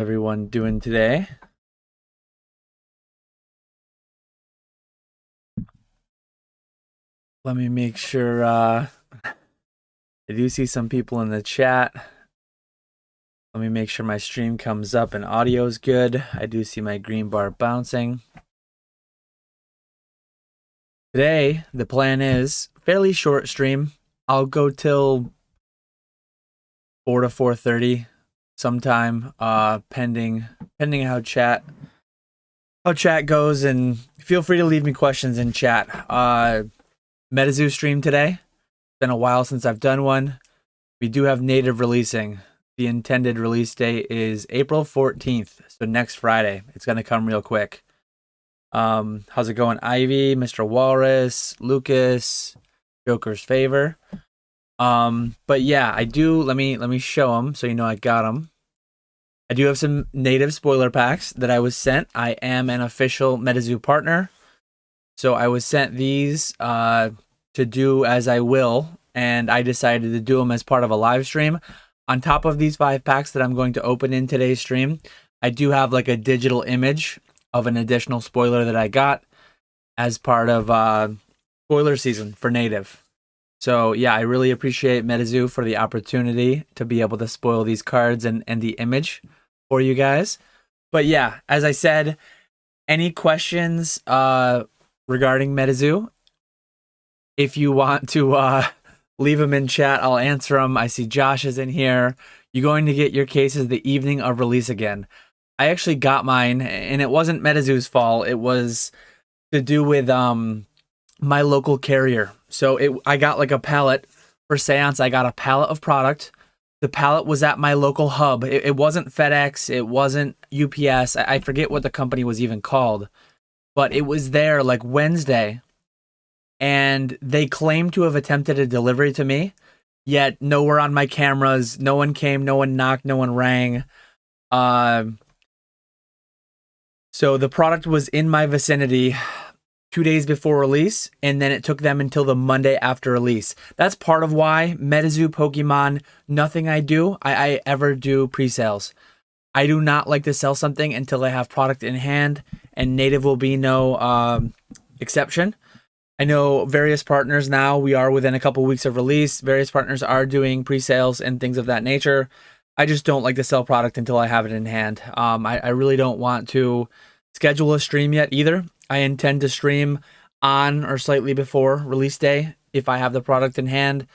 Everyone doing today? Let me make sure I do see some people in the chat. Let me make sure my stream comes up and audio is good. I do see my green bar bouncing. Today, the plan is fairly short stream. I'll go till 4 to 4:30 sometime, pending how chat goes, and feel free to leave me questions in chat. MetaZoo stream today. Been a while since I've done one. We do have native releasing. The intended release date is April 14th, so next Friday. It's gonna come real quick. How's it going, Ivy, Mr. Walrus, Lucas, Joker's Favor? But yeah, I do. Let me show them so you know I got them. I do have some native spoiler packs that I was sent. I am an official MetaZoo partner, so I was sent these to do as I will, and I decided to do them as part of a live stream. On top of these 5 packs that I'm going to open in today's stream, I do have like a digital image of an additional spoiler that I got as part of spoiler season for native. So yeah, I really appreciate MetaZoo for the opportunity to be able to spoil these cards and the image for you guys. But yeah, as I said, any questions regarding MetaZoo, if you want to leave them in chat, I'll answer them. I see Josh is in here. You're going to get your cases the evening of release again. I actually got mine, and it wasn't MetaZoo's fault. It was to do with my local carrier. So I got like a pallet for Seance. I got a pallet of product. The pallet was at my local hub. It wasn't FedEx. It wasn't UPS. I forget what the company was even called. But it was there like Wednesday. And they claimed to have attempted a delivery to me. Yet nowhere on my cameras. No one came. No one knocked. No one rang. So the product was in my vicinity 2 days before release, and then it took them until the Monday after release. That's part of why MetaZoo Pokemon, nothing I do, I ever do pre-sales. I do not like to sell something until I have product in hand, and native will be no exception. I know various partners now, we are within a couple weeks of release. Various partners are doing pre-sales and things of that nature. I just don't like to sell product until I have it in hand. I really don't want to schedule a stream yet either. I intend to stream on or slightly before release day if I have the product in hand.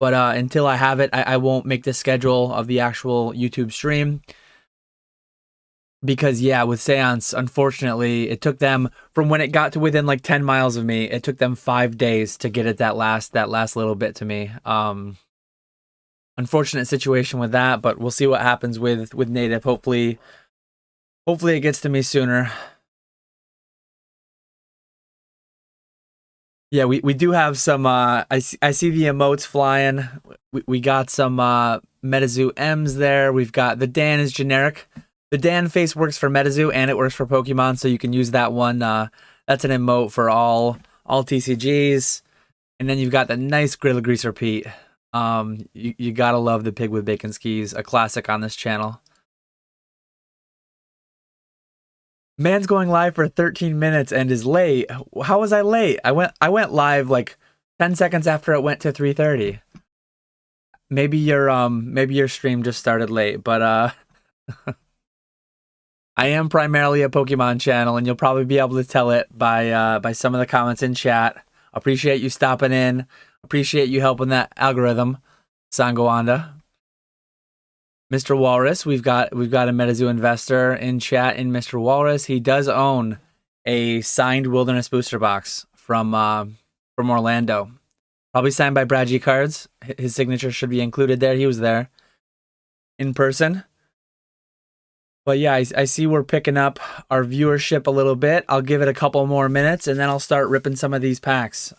But until I have it, I won't make the schedule of the actual YouTube stream. Because yeah, with Seance, unfortunately, it took them from when it got to within like 10 miles of me, it took them 5 days to get it that last little bit to me. Unfortunate situation with that, but we'll see what happens with native. Hopefully it gets to me sooner. Yeah, we do have some I see the emotes flying. We got some MetaZoo M's there. We've got the Dan is generic. The Dan face works for MetaZoo and it works for Pokemon, so you can use that one. That's an emote for all TCGs. And then you've got the nice Grill Greaser Pete. You gotta love the pig with bacon skis, a classic on this channel. Man's going live for 13 minutes and is late. How was I late? I went live like 10 seconds after it went to 3:30. Maybe your stream just started late, but I am primarily a Pokemon channel, and you'll probably be able to tell it by some of the comments in chat. Appreciate you stopping in. Appreciate you helping that algorithm, Sangawanda. Mr. Walrus, we've got a MetaZoo investor in chat. In Mr. Walrus, he does own a signed Wilderness booster box from Orlando, probably signed by Brad G Cards. His signature should be included there. He was there in person. But yeah, I see we're picking up our viewership a little bit. I'll give it a couple more minutes, and then I'll start ripping some of these packs.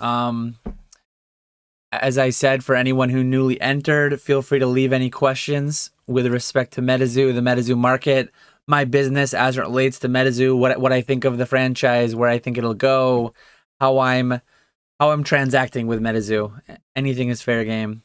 As I said, for anyone who newly entered, feel free to leave any questions with respect to MetaZoo, the MetaZoo market, my business as it relates to MetaZoo, what I think of the franchise, where I think it'll go, how I'm transacting with MetaZoo. Anything is fair game.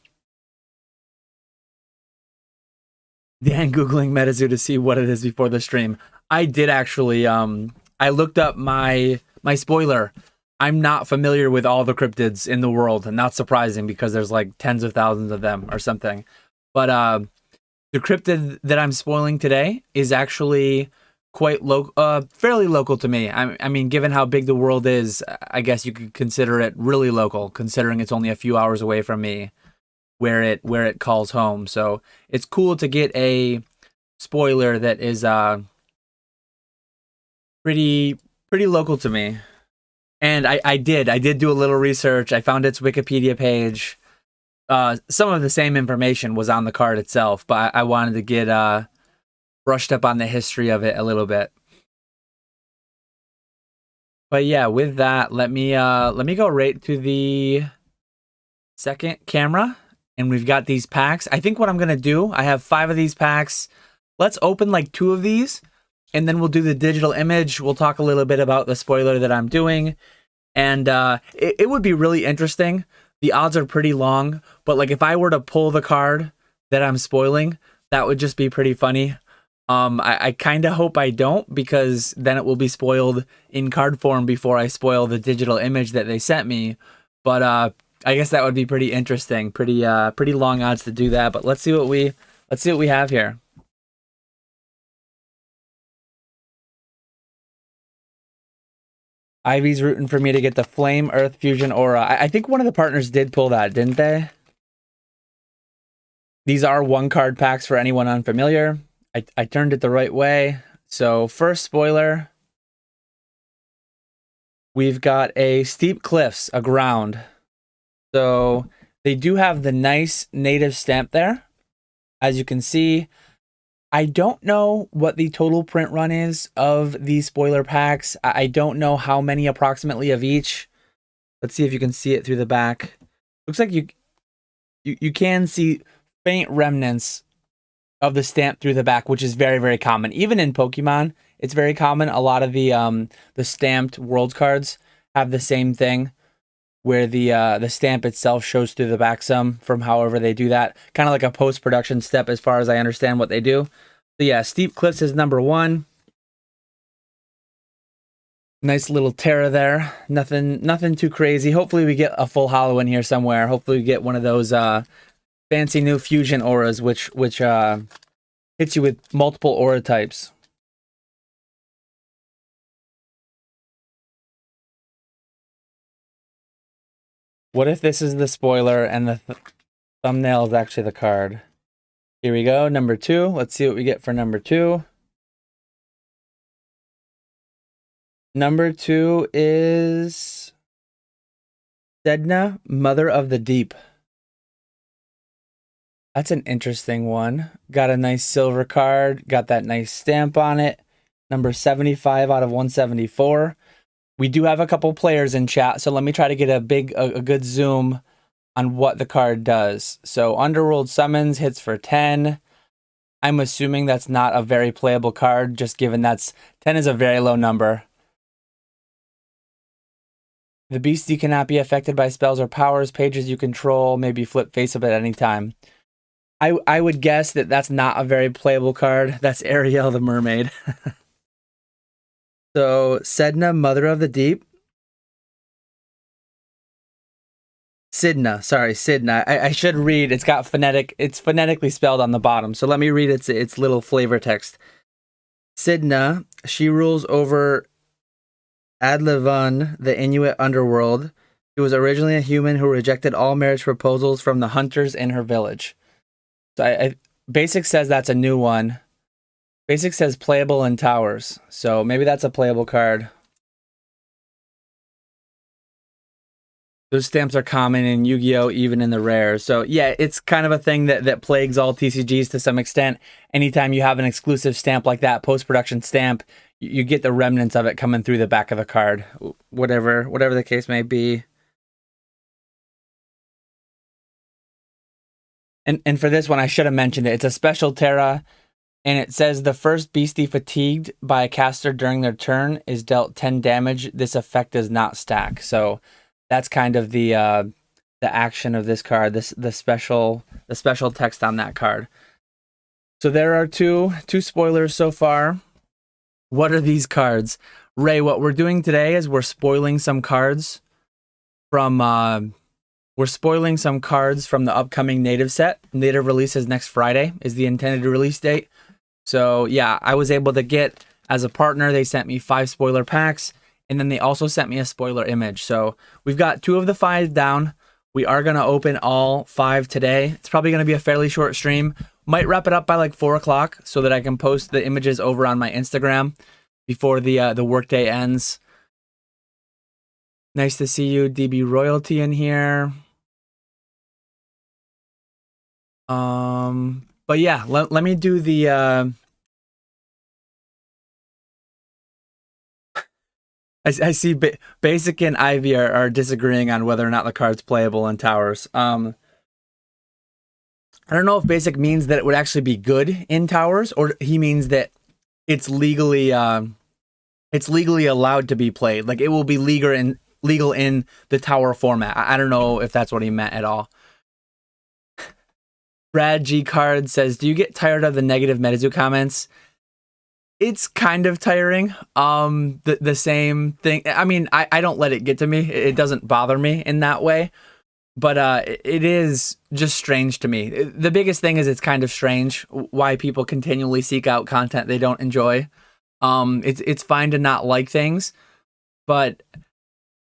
Dan Googling MetaZoo to see what it is before the stream. I did actually. I looked up my spoiler. I'm not familiar with all the cryptids in the world, and not surprising because there's like tens of thousands of them or something. But the cryptid that I'm spoiling today is actually quite fairly local to me. I mean, given how big the world is, I guess you could consider it really local, considering it's only a few hours away from me, where it calls home. So it's cool to get a spoiler that is pretty local to me. And I did do a little research. I found its Wikipedia page. Some of the same information was on the card itself, but I wanted to get brushed up on the history of it a little bit. But yeah, with that, let me go right to the second camera, and we've got these packs. I think what I'm gonna do, I have 5 of these packs. Let's open like 2 of these, and then we'll do the digital image. We'll talk a little bit about the spoiler that I'm doing, and it would be really interesting. The odds are pretty long, but like if I were to pull the card that I'm spoiling, that would just be pretty funny. I kind of hope I don't, because then it will be spoiled in card form before I spoil the digital image that they sent me. But I guess that would be pretty interesting. Pretty long odds to do that. But let's see what we have here. Ivy's rooting for me to get the Flame Earth Fusion Aura. I think one of the partners did pull that, didn't they? These are 1 card packs for anyone unfamiliar. I turned it the right way. So first spoiler, we've got a Steep Cliffs, a ground. So they do have the nice native stamp there. As you can see, I don't know what the total print run is of these spoiler packs. I don't know how many approximately of each. Let's see if you can see it through the back. Looks like you can see faint remnants of the stamp through the back, which is very, very common. Even in Pokemon, it's very common. A lot of the stamped world cards have the same thing, where the stamp itself shows through the back some, from however they do that. Kind of like a post-production step as far as I understand what they do. So yeah, Steep Cliffs is number 1. Nice little Terra there. Nothing too crazy. Hopefully we get a full holo in here somewhere. Hopefully we get one of those fancy new fusion auras, which hits you with multiple aura types. What if this is the spoiler and the thumbnail is actually the card? Here we go, number 2. Let's see what we get for number 2. Number 2 is Sedna, Mother of the Deep. That's an interesting one. Got a nice silver card. Got that nice stamp on it. Number 75 out of 174. We do have a couple players in chat, so let me try to get a good zoom on what the card does. So Underworld Summons hits for 10. I'm assuming that's not a very playable card, just given 10 is a very low number. The beastie cannot be affected by spells or powers. Pages you control may be flip face up at any time. I would guess that that's not a very playable card. That's Ariel the Mermaid. So Sedna, Mother of the Deep. Sidna, sorry, Sidna. I should read. It's got it's phonetically spelled on the bottom. So let me read its little flavor text. Sidna, she rules over Adlivun, the Inuit underworld. She was originally a human who rejected all marriage proposals from the hunters in her village. So Basic says that's a new one. Basic says playable in towers. So maybe that's a playable card. Those stamps are common in Yu-Gi-Oh! Even in the rares. So yeah, it's kind of a thing that plagues all TCGs to some extent. Anytime you have an exclusive stamp like that, post-production stamp, you get the remnants of it coming through the back of the card. Whatever the case may be. And for this one, I should have mentioned it. It's a special Terra, and it says the first beastie fatigued by a caster during their turn is dealt 10 damage. This effect does not stack. So that's kind of the action of this card. The special text on that card. So there are two spoilers so far. What are these cards? Ray, what we're doing today is we're spoiling some cards from the upcoming Native set. Native releases next Friday is the intended release date. So yeah, I was able to get, as a partner, they sent me 5 spoiler packs, and then they also sent me a spoiler image. So we've got 2 of the 5 down. We are going to open all 5 today. It's probably going to be a fairly short stream. Might wrap it up by like 4 o'clock so that I can post the images over on my Instagram before the workday ends. Nice to see you, DB Royalty, in here. But yeah, let me do the I see Basic and Ivy are disagreeing on whether or not the card's playable in Towers. I don't know if Basic means that it would actually be good in Towers, or he means that it's legally allowed to be played. Like, it will be legal in the Tower format. I don't know if that's what he meant at all. Brad G Card says, do you get tired of the negative MetaZoo comments? It's kind of tiring. The same thing. I mean, I don't let it get to me. It doesn't bother me in that way. But it is just strange to me. The biggest thing is it's kind of strange why people continually seek out content they don't enjoy. It's fine to not like things, but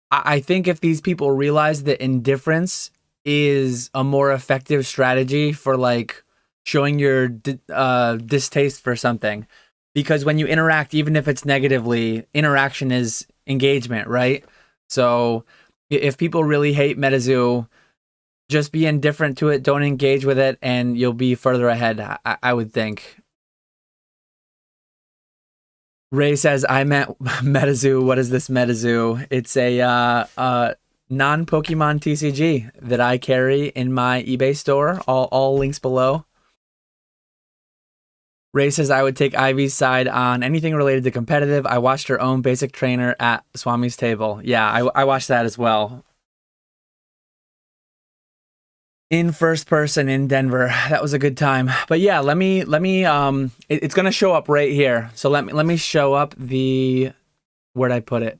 I think if these people realize that indifference is a more effective strategy for like showing your distaste for something, because when you interact, even if it's negatively, interaction is engagement, right? So if people really hate MetaZoo, just be indifferent to it, don't engage with it, and you'll be further ahead, I would think. Ray says, I meant MetaZoo. What is this MetaZoo? It's a non-Pokemon TCG that I carry in my eBay store. All links below. Ray says, I would take Ivy's side on anything related to competitive. I watched her own Basic Trainer at Swami's Table. Yeah, I watched that as well. In first person in Denver. That was a good time. But yeah, let me it's going to show up right here. So let me show up the, where'd I put it?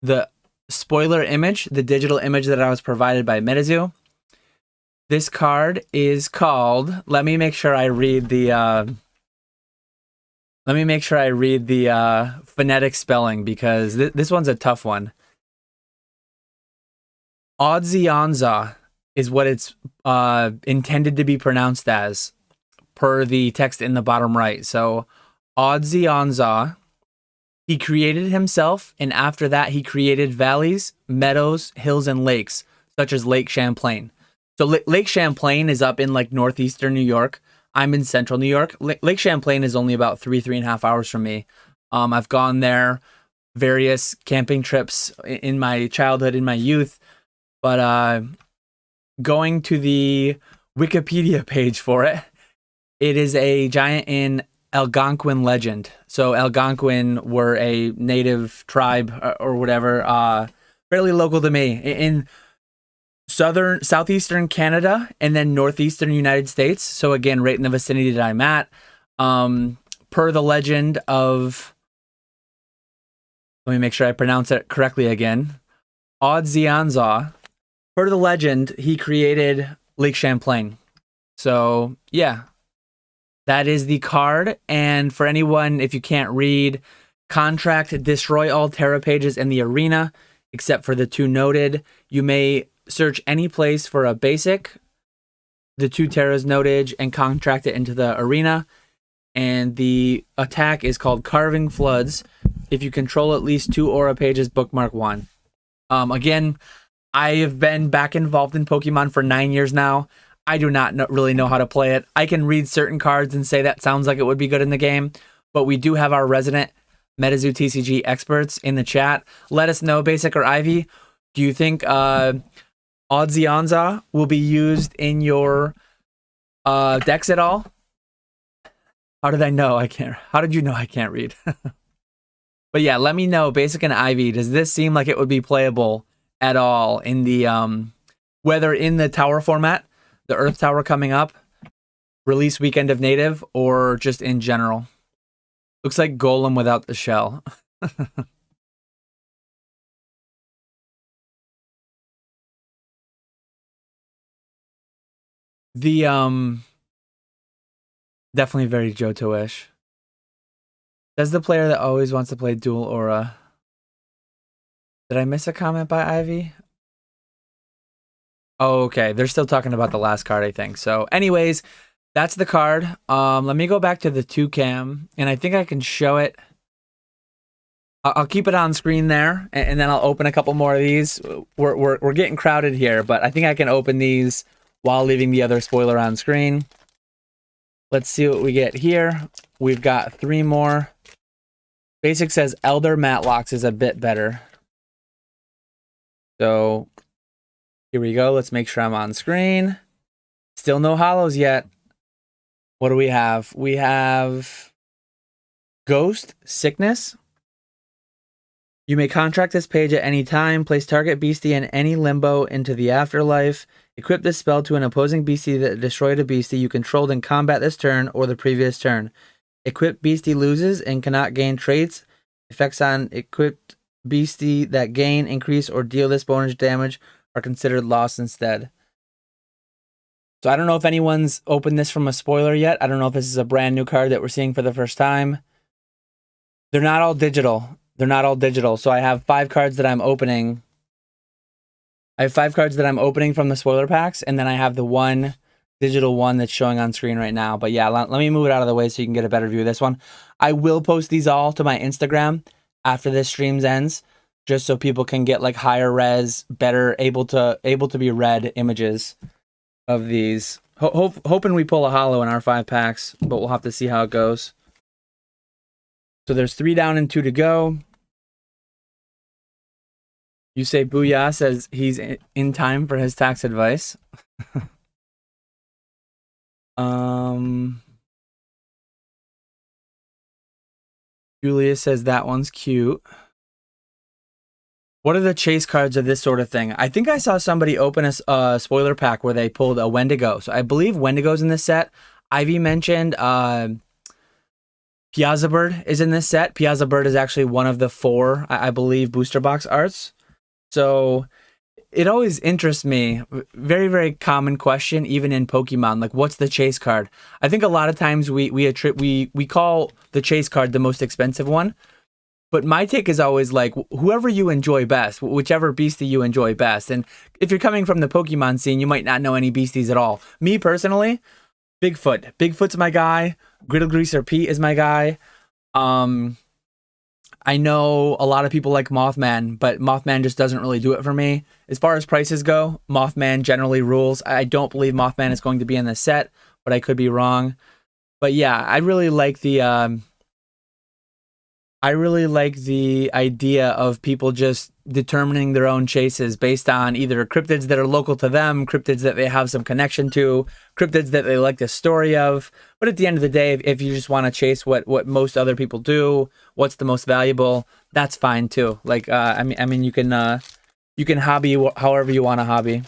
The spoiler image, the digital image that I was provided by MetaZoo. This card is called, let me make sure I read the phonetic spelling, because this one's a tough one. Odzionza is what it's intended to be pronounced as, per the text in the bottom right. So, Odzionza, he created himself, and after that, he created valleys, meadows, hills, and lakes, such as Lake Champlain. So, Lake Champlain is up in like northeastern New York. I'm in central New York. Lake Champlain is only about 3.5 hours from me. I've gone there, various camping trips in my childhood, in my youth, but going to the Wikipedia page for it, it is a giant in Algonquin legend. So Algonquin were a native tribe or whatever, fairly local to me in southeastern Canada and then northeastern United States. So again, right in the vicinity that I'm at. Per the legend of, let me make sure I pronounce it correctly again, Odzionza. Per the legend, he created Lake Champlain. So, yeah, that is the card. And for anyone, if you can't read, contract, destroy all Terra pages in the arena, except for the 2 noted. You may search any place for a basic, the 2 Terras noted, and contract it into the arena. And the attack is called Carving Floods. If you control at least 2 aura pages, bookmark 1. Again, I have been back involved in Pokemon for 9 years now. I do not really know how to play it. I can read certain cards and say that sounds like it would be good in the game, but we do have our resident MetaZoo TCG experts in the chat. Let us know, Basic or Ivy, do you think Odzionza will be used in your decks at all? How did I know? How did you know I can't read? But yeah, let me know, Basic and Ivy, does this seem like it would be playable at all in the whether in the tower format, the Earth Tower coming up, release weekend of Native or just in general? Looks like Golem without the shell. The definitely very Johto-ish. Says the player that always wants to play dual aura. Did I miss a comment by Ivy? Oh, okay. They're still talking about the last card, I think. So anyways, that's the card. Let me go back to the 2cam, and I think I can show it. I'll keep it on screen there, and then I'll open a couple more of these. We're getting crowded here, but I think I can open these while leaving the other spoiler on screen. Let's see what we get here. We've got 3 more. Basic says Elder Matlocks is a bit better. So here we go. Let's make sure I'm on screen. Still no hollows yet. What do we have? We have Ghost Sickness. You may contract this page at any time. Place target beastie in any limbo into the afterlife. Equip this spell to an opposing beastie that destroyed a beastie you controlled in combat this turn or the previous turn. Equipped beastie loses and cannot gain traits. Effects on equipped beastie that gain, increase, or deal this bonus damage are considered lost instead. So I don't know if anyone's opened this from a spoiler yet. I don't know if this is a brand new card that we're seeing for the first time. They're not all digital. They're not all digital. So I have 5 cards that I'm opening. I have 5 cards that I'm opening from the spoiler packs, and then I have the 1 digital one that's showing on screen right now. But yeah, let me move it out of the way so you can get a better view of this one. I will post these all to my Instagram after this stream ends, just so people can get like higher res, better able to be read images of these. Hoping we pull a holo in our 5 packs, but we'll have to see how it goes. So there's 3 down and 2 to go. You say Booyah says he's in time for his tax advice. Julia says that one's cute. What are the chase cards of this sort of thing? I think I saw somebody open a spoiler pack where they pulled a Wendigo. So I believe Wendigo's in this set. Ivy mentioned Piazza Bird is in this set. Piazza Bird is actually one of the 4, I believe, booster box arts. So it always interests me. Very, very common question, even in Pokemon. Like, what's the chase card? I think a lot of times we call the chase card the most expensive one. But my take is always like, whoever you enjoy best, whichever beastie you enjoy best. And if you're coming from the Pokemon scene, you might not know any beasties at all. Me personally, Bigfoot. Bigfoot's my guy. Griddle Greaser Pete is my guy. I know a lot of people like Mothman, but Mothman just doesn't really do it for me. As far as prices go, Mothman generally rules. I don't believe Mothman is going to be in the set, but I could be wrong. But yeah, I really like the idea of people just determining their own chases based on either cryptids that are local to them, cryptids that they have some connection to, cryptids that they like the story of. But at the end of the day, if you just want to chase what most other people do, what's the most valuable, that's fine too. Like I mean you can hobby however you want to hobby.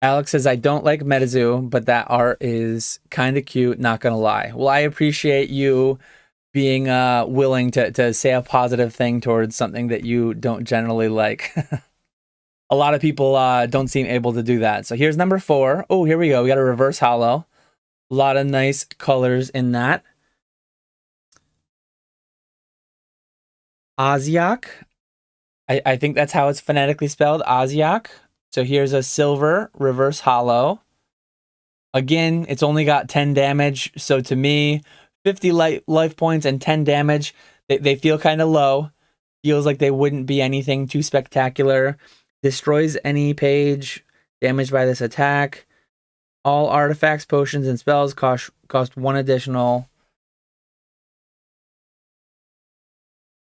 Alex says, I don't like MetaZoo, but that art is kind of cute, not gonna lie. Well, I appreciate you being willing to say a positive thing towards something that you don't generally like. A lot of people don't seem able to do that. So here's number 4. Oh, here we go. We got a reverse holo. A lot of nice colors in that. Ozyak. I think that's how it's phonetically spelled, Ozyak. So here's a silver reverse holo. Again, it's only got 10 damage. So to me, 50 life points and 10 damage, they feel kind of low. Feels like they wouldn't be anything too spectacular. Destroys any page damaged by this attack. All artifacts, potions, and spells cost 1 additional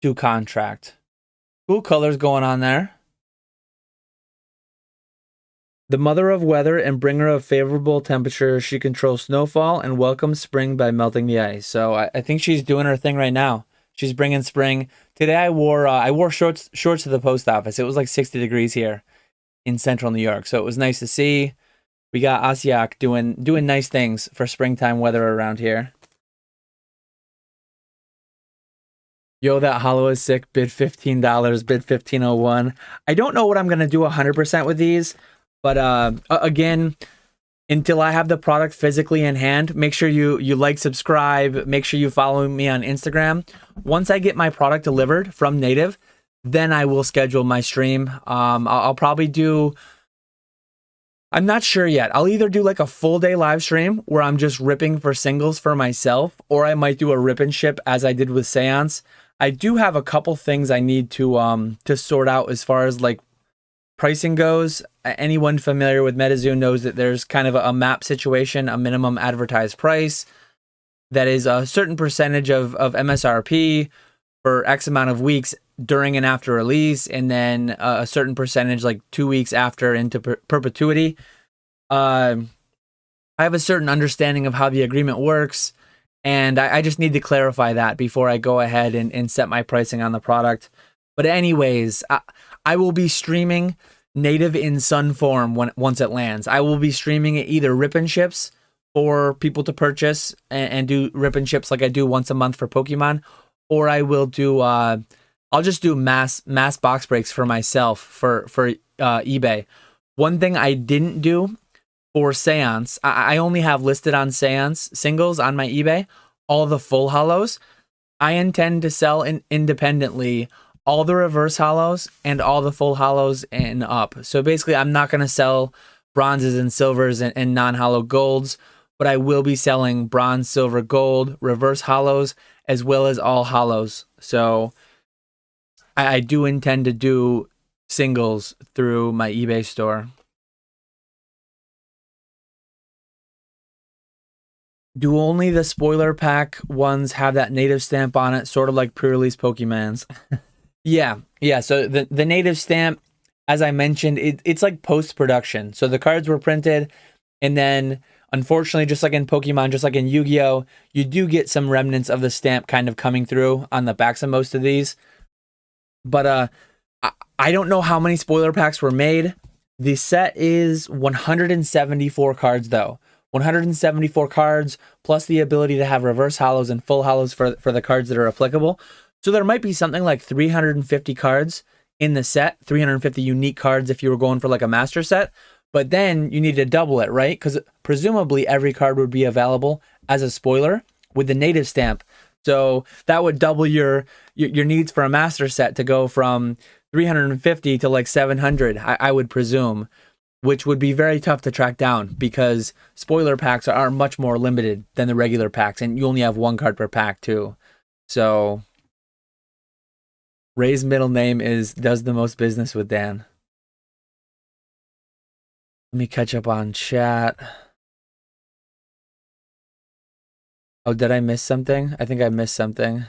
to contract. Cool colors going on there. The mother of weather and bringer of favorable temperature, she controls snowfall and welcomes spring by melting the ice. So I think she's doing her thing right now. She's bringing spring. Today I wore shorts to the post office. It was like 60 degrees here in central New York, so it was nice to see. We got Asiak doing nice things for springtime weather around here. Yo, that hollow is sick. Bid $15. Bid 1501. I don't know what I'm gonna do 100% with these, but again, until I have the product physically in hand, make sure you like, subscribe, make sure you follow me on Instagram. Once I get my product delivered from Native, then I will schedule my stream. I'll probably do, I'm not sure yet. I'll either do like a full day live stream where I'm just ripping for singles for myself, or I might do a rip and ship as I did with Seance. I do have a couple things I need to sort out as far as like pricing goes. Anyone familiar with MetaZoo knows that there's kind of a map situation, a minimum advertised price that is a certain percentage of MSRP for X amount of weeks during and after release, and then a certain percentage like 2 weeks after into perpetuity. I have a certain understanding of how the agreement works, and I just need to clarify that before I go ahead and set my pricing on the product. But anyways, I will be streaming Native in Sun form once it lands. I will be streaming it either rip and ships for people to purchase and do rip and ships like I do once a month for Pokemon, or I will do I'll just do mass box breaks for myself for eBay. One thing I didn't do for Seance, I only have listed on Seance singles on my eBay all the full hollows. I intend to sell independently all the reverse hollows and all the full hollows and up. So basically, I'm not going to sell bronzes and silvers and non-hollow golds, but I will be selling bronze, silver, gold, reverse hollows, as well as all hollows. So I do intend to do singles through my eBay store. Do only the spoiler pack ones have that native stamp on it, sort of like pre-release Pokemons? Yeah. So the native stamp, as I mentioned, it's like post-production. So the cards were printed, and then unfortunately, just like in Pokemon, just like in Yu-Gi-Oh, you do get some remnants of the stamp kind of coming through on the backs of most of these. But I don't know how many spoiler packs were made. The set is 174 cards, though. 174 cards, plus the ability to have reverse hollows and full hollows for the cards that are applicable. So there might be something like 350 cards in the set, 350 unique cards if you were going for like a master set. But then you need to double it, right? Because presumably every card would be available as a spoiler with the native stamp. So that would double your needs for a master set to go from 350 to like 700, I would presume, which would be very tough to track down because spoiler packs are much more limited than the regular packs, and you only have one card per pack too. So Ray's middle name does the most business with Dan. Let me catch up on chat. Oh, did I miss something? I think I missed something.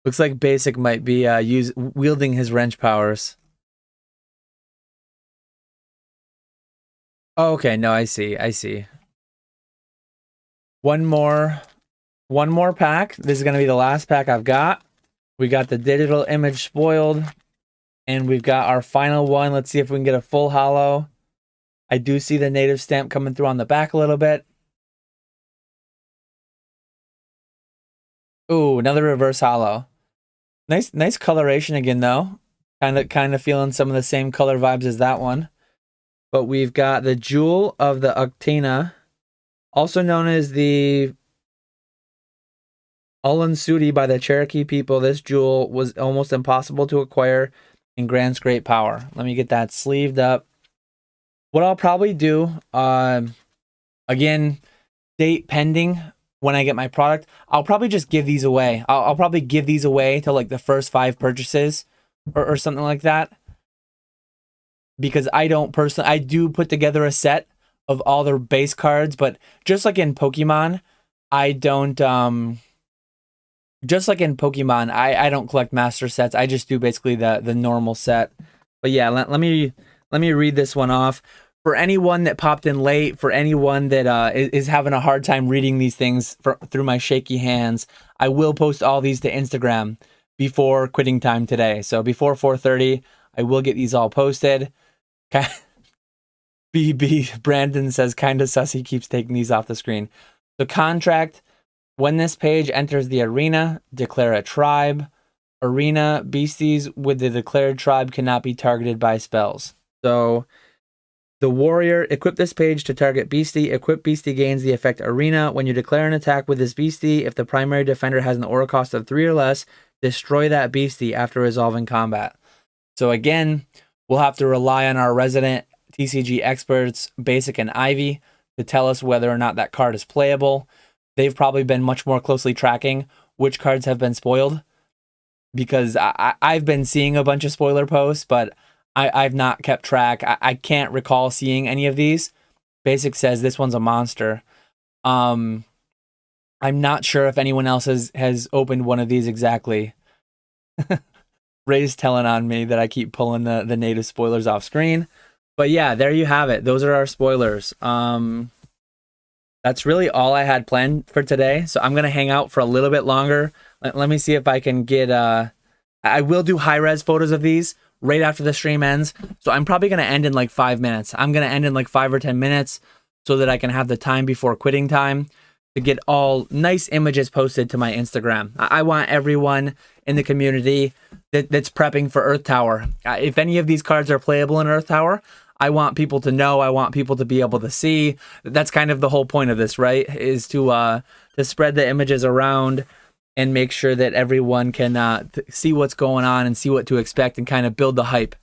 Looks like Basic might be wielding his wrench powers. Oh, okay, no, I see. One more pack. This is gonna be the last pack I've got. We got the digital image spoiled, and we've got our final one. Let's see if we can get a full hollow. I do see the native stamp coming through on the back a little bit. Ooh, another reverse hollow. Nice coloration again, though. Kind of feeling some of the same color vibes as that one. But we've got the Jewel of the Uctina, also known as the Ulansudi by the Cherokee people. This jewel was almost impossible to acquire and grants great power. Let me get that sleeved up. What I'll probably do, again, date pending when I get my product, I'll probably just give these away. I'll probably give these away to like the first 5 purchases or something like that. Because I do put together a set of all the base cards, but just like in Pokemon, I don't collect master sets. I just do basically the normal set. But yeah, let me read this one off. For anyone that popped in late, for anyone that is having a hard time reading these things through my shaky hands, I will post all these to Instagram. before quitting time today. So before 4:30, I will get these all posted. BB Brandon says kinda sussy keeps taking these off the screen. The contract, when this page enters the arena, declare a tribe. Arena beasties with the declared tribe cannot be targeted by spells. So the warrior, equip this page to target beastie. Equip beastie gains the effect arena. When you declare an attack with this beastie, if the primary defender has an aura cost of 3 or less, destroy that beastie after resolving combat. So again, we'll have to rely on our resident TCG experts, Basic and Ivy, to tell us whether or not that card is playable. They've probably been much more closely tracking which cards have been spoiled, because I've been seeing a bunch of spoiler posts, but I've not kept track. I can't recall seeing any of these. Basic says this one's a monster. I'm not sure if anyone else has opened one of these exactly. Ray's telling on me that I keep pulling the native spoilers off screen. But yeah, there you have it. Those are our spoilers. That's really all I had planned for today. So I'm going to hang out for a little bit longer. Let me see if I can get... I will do high-res photos of these right after the stream ends. So I'm probably going to end in like 5 minutes. I'm going to end in like 5 or 10 minutes so that I can have the time before quitting time to get all nice images posted to my Instagram. I want everyone in the community that's prepping for Earth Tower. If any of these cards are playable in Earth Tower, I want people to know. I want people to be able to see. That's kind of the whole point of this, right? Is to spread the images around and make sure that everyone can see what's going on and see what to expect and kind of build the hype.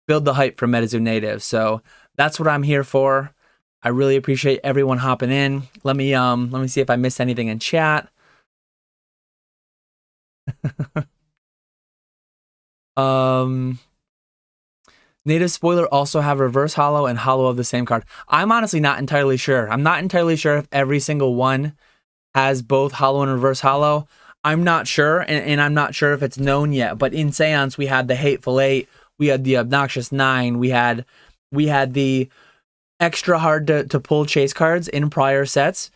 Build the hype for MetaZoo Native. So that's what I'm here for. I really appreciate everyone hopping in. Let me see if I missed anything in chat. Native spoiler also have reverse hollow and hollow of the same card. I'm honestly not entirely sure. I'm not entirely sure if every single one has both hollow and reverse hollow. I'm not sure, and I'm not sure if it's known yet. But in Seance, we had the Hateful Eight, we had the Obnoxious Nine, we had the extra hard to pull chase cards in prior sets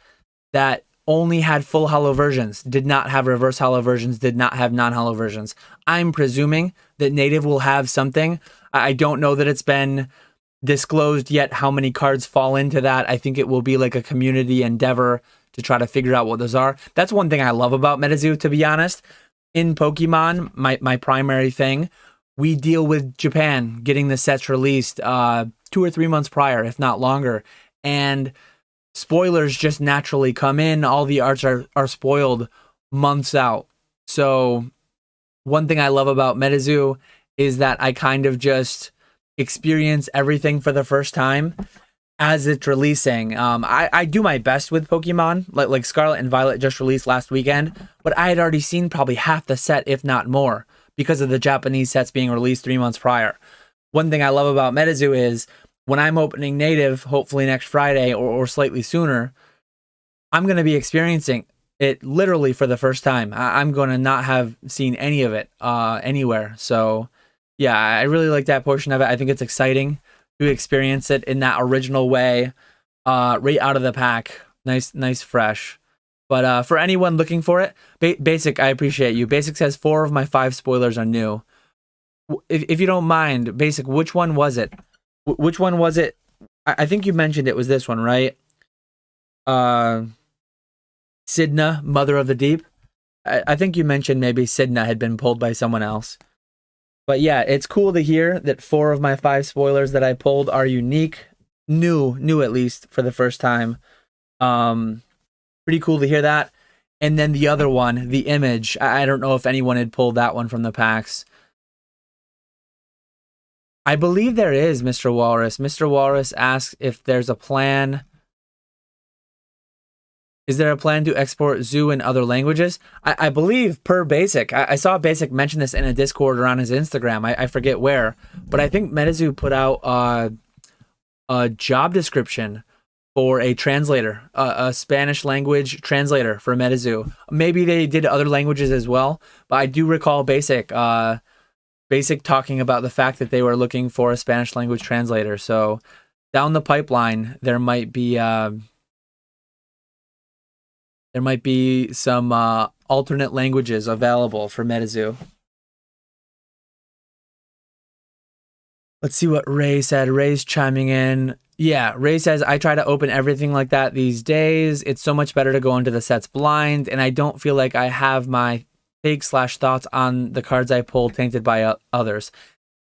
that only had full hollow versions, did not have reverse hollow versions, did not have non-hollow versions. I'm presuming that Native will have something. I don't know that it's been disclosed yet how many cards fall into that. I think it will be like a community endeavor to try to figure out what those are. That's one thing I love about MetaZoo, to be honest. In Pokemon, my primary thing, we deal with Japan getting the sets released 2 or 3 months prior, if not longer. And spoilers just naturally come in. All the arts are spoiled months out. So one thing I love about MetaZoo is that I kind of just experience everything for the first time as it's releasing. I do my best with Pokemon, like Scarlet and Violet just released last weekend, but I had already seen probably half the set, if not more, because of the Japanese sets being released 3 months prior. One thing I love about MetaZoo is when I'm opening Native, hopefully next Friday or slightly sooner, I'm going to be experiencing it literally for the first time. I'm going to not have seen any of it anywhere. So yeah, I really like that portion of it. I think it's exciting to experience it in that original way, right out of the pack. Nice, fresh. But for anyone looking for it, Basic, I appreciate you. Basic says 4 of my 5 spoilers are new. If you don't mind, Basic, which one was it? Which one was it? I think you mentioned it was this one, right? Sidna, Mother of the Deep. I think you mentioned maybe Sidna had been pulled by someone else. But yeah, it's cool to hear that 4 of my 5 spoilers that I pulled are unique. New at least, for the first time. Pretty cool to hear that. And then the other one, the image. I don't know if anyone had pulled that one from the packs. I believe there is, Mr. Walrus. Mr. Walrus asks if there's a plan. Is there a plan to export Zoo in other languages? I believe per Basic. I saw Basic mention this in a Discord or on his Instagram. I forget where. But I think MetaZoo put out a job description for a translator, a Spanish language translator for MetaZoo. Maybe they did other languages as well. But I do recall Basic talking about the fact that they were looking for a Spanish language translator. So down the pipeline, there might be some alternate languages available for MetaZoo. Let's see what Ray said. Ray's chiming in. Yeah, Ray says, I try to open everything like that these days. It's so much better to go into the sets blind, and I don't feel like I have my take/thoughts on the cards I pull tainted by others.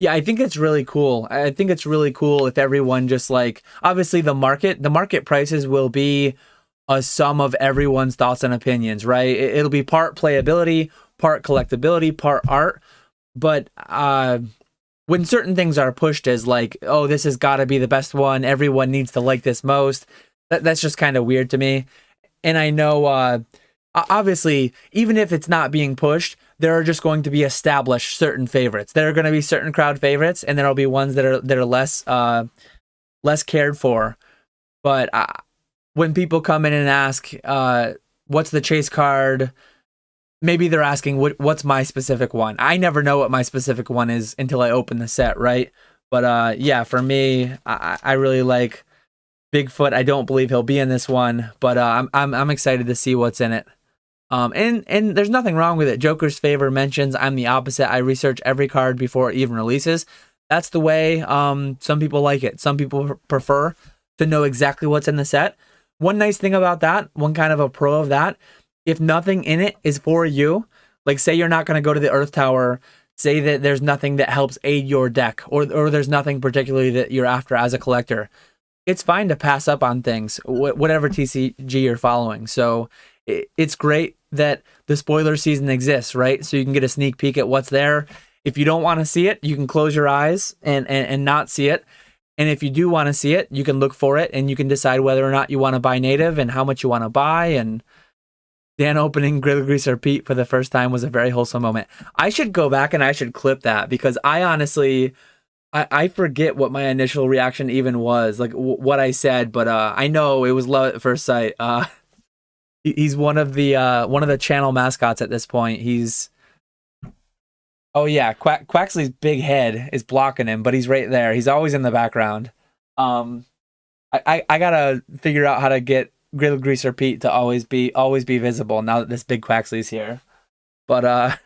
Yeah, I think it's really cool. I think it's really cool if everyone just like, obviously the market prices will be a sum of everyone's thoughts and opinions, right? It'll be part playability, part collectability, part art. But when certain things are pushed as like, oh, this has got to be the best one, everyone needs to like this most, that's just kind of weird to me. And I know, obviously, even if it's not being pushed, there are just going to be established certain favorites. There are going to be certain crowd favorites, and there'll be ones that are less cared for. But when people come in and ask, what's the chase card? Maybe they're asking, what's my specific one? I never know what my specific one is until I open the set, right? But yeah, for me, I really like Bigfoot. I don't believe he'll be in this one, but I'm excited to see what's in it. And there's nothing wrong with it. Joker's Favor mentions I'm the opposite. I research every card before it even releases. That's the way some people like it. Some people prefer to know exactly what's in the set. One nice thing about that, one kind of a pro of that, if nothing in it is for you, like say you're not going to go to the Earth Tower, say that there's nothing that helps aid your deck, or there's nothing particularly that you're after as a collector, it's fine to pass up on things, whatever TCG you're following. So it's great that the spoiler season exists, right? So you can get a sneak peek at what's there. If you don't want to see it, you can close your eyes and not see it. And if you do want to see it, you can look for it and you can decide whether or not you want to buy native and how much you want to buy. And Dan opening Grill Greaser Pete for the first time was a very wholesome moment. I should go back and I should clip that because I honestly, I forget what my initial reaction even was, like what I said, but I know it was love at first sight. He's one of the channel mascots at this point. Oh yeah, Quaxley's big head is blocking him, but he's right there. He's always in the background. I gotta figure out how to get Grill Greaser Pete to always be visible now that this big Quaxley's here. But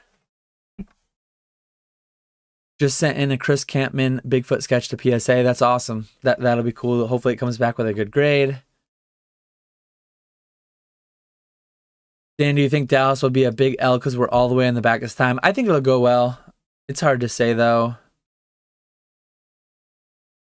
just sent in a Chris Campman Bigfoot sketch to PSA. That's awesome. That'll be cool. Hopefully it comes back with a good grade. Dan, do you think Dallas will be a big L because we're all the way in the back this time? I think it'll go well. It's hard to say, though.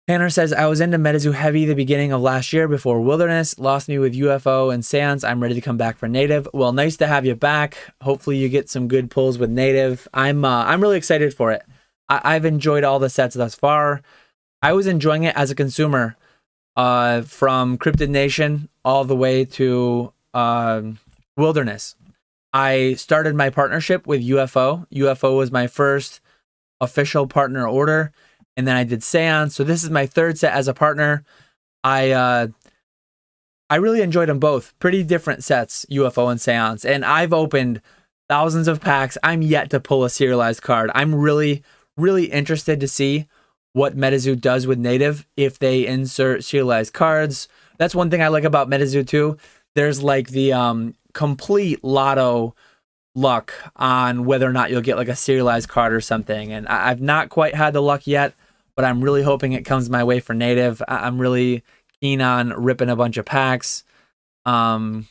Tanner says, I was into MetaZoo heavy the beginning of last year before Wilderness. Lost me with UFO and Seance. I'm ready to come back for Native. Well, nice to have you back. Hopefully you get some good pulls with Native. I'm really excited for it. I've enjoyed all the sets thus far. I was enjoying it as a consumer from Cryptid Nation all the way to Wilderness. I started my partnership with UFO. UFO was my first official partner order, and then I did Seance. So this is my third set as a partner. I really enjoyed them both. Pretty different sets, UFO and Seance. And I've opened thousands of packs. I'm yet to pull a serialized card. I'm really, really interested to see what MetaZoo does with Native if they insert serialized cards. That's one thing I like about MetaZoo too. There's like the complete lotto luck on whether or not you'll get like a serialized card or something. And I've not quite had the luck yet, but I'm really hoping it comes my way for Native. I'm really keen on ripping a bunch of packs. I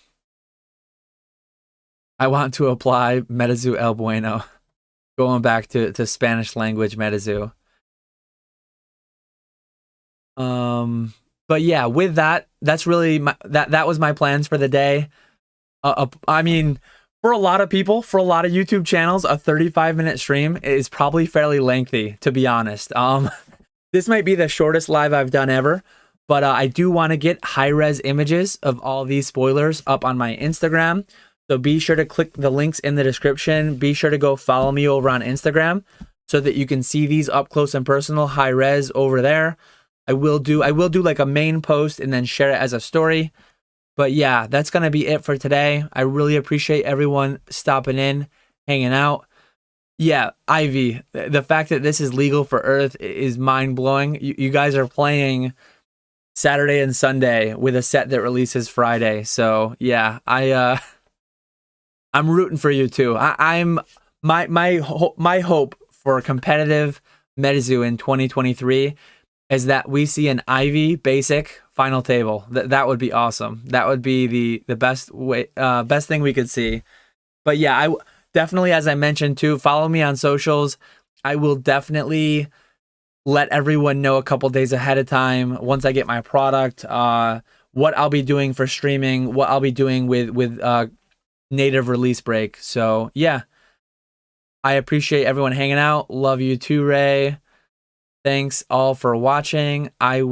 want to apply MetaZoo El Bueno. Going back to Spanish language MetaZoo. But yeah, with that, that's really that was my plans for the day. I mean, for a lot of people, for a lot of YouTube channels, a 35-minute stream is probably fairly lengthy, to be honest. This might be the shortest live I've done ever, but I do want to get high-res images of all these spoilers up on my Instagram. So be sure to click the links in the description. Be sure to go follow me over on Instagram so that you can see these up close and personal, high-res over there. I will do like a main post and then share it as a story. But yeah, that's going to be it for today. I really appreciate everyone stopping in, hanging out. Yeah, Ivy, the fact that this is legal for Earth is mind-blowing. You guys are playing Saturday and Sunday with a set that releases Friday. So yeah, I'm rooting for you too. My hope for competitive MetaZoo in 2023 is that we see an Ivy basic final table. That would be awesome. That would be the best thing we could see. But yeah, definitely, as I mentioned too, follow me on socials. I will definitely let everyone know a couple days ahead of time once I get my product, what I'll be doing for streaming, what I'll be doing with native release break. So yeah, I appreciate everyone hanging out. Love you too, Ray. Thanks all for watching. I will